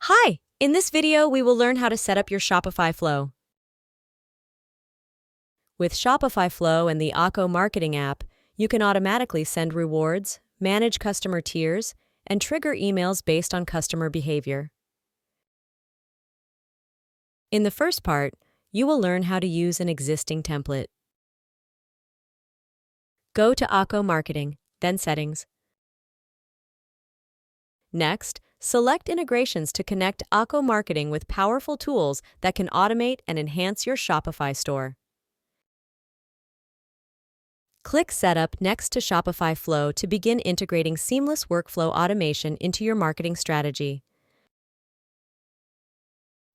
Hi! In this video, we will learn how to set up your Shopify Flow. With Shopify Flow and the Akko marketing app, you can automatically send rewards, manage customer tiers, and trigger emails based on customer behavior. In the first part, you will learn how to use an existing template. Go to Akko Marketing, then Settings. Next, select Integrations to connect Akko Marketing with powerful tools that can automate and enhance your Shopify store. Click Setup next to Shopify Flow to begin integrating seamless workflow automation into your marketing strategy.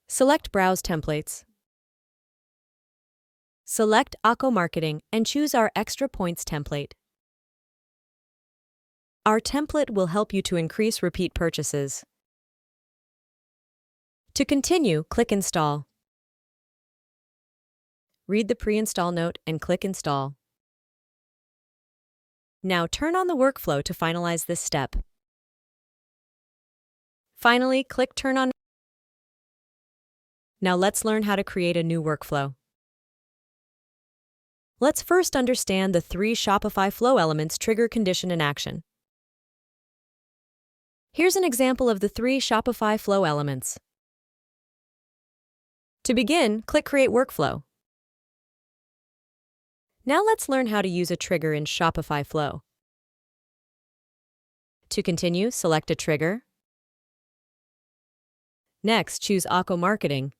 Select Browse Templates. Select Akko Marketing and choose our Extra Points template. Our template will help you to increase repeat purchases. To continue, click Install. Read the pre-install note and click Install. Now turn on the workflow to finalize this step. Finally, click Turn on. Now let's learn how to create a new workflow. Let's first understand the 3 Shopify Flow elements: trigger, condition, and action. Here's an example of the 3 Shopify Flow elements. To begin, click Create Workflow. Now let's learn how to use a trigger in Shopify Flow. To continue, select a trigger. Next, choose Akko Marketing.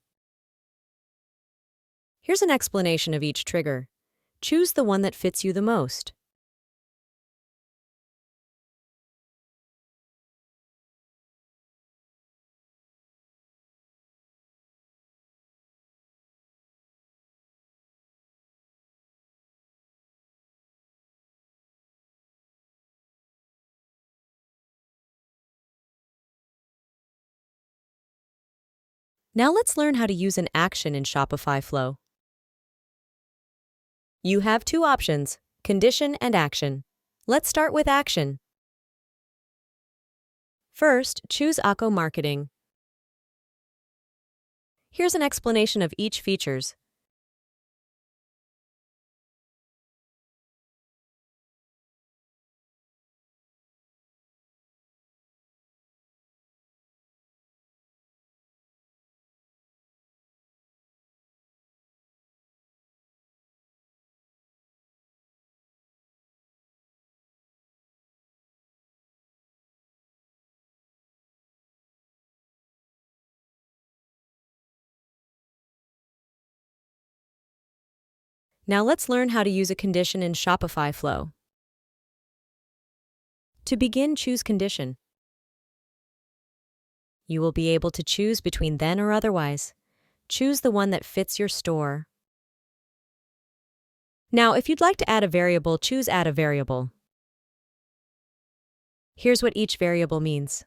Here's an explanation of each trigger. Choose the one that fits you the most. Now let's learn how to use an action in Shopify Flow. You have 2 options: condition and action. Let's start with action. First, choose Akko Marketing. Here's an explanation of each features. Now let's learn how to use a condition in Shopify Flow. To begin, choose Condition. You will be able to choose between then or otherwise. Choose the one that fits your store. Now, if you'd like to add a variable, choose Add a Variable. Here's what each variable means.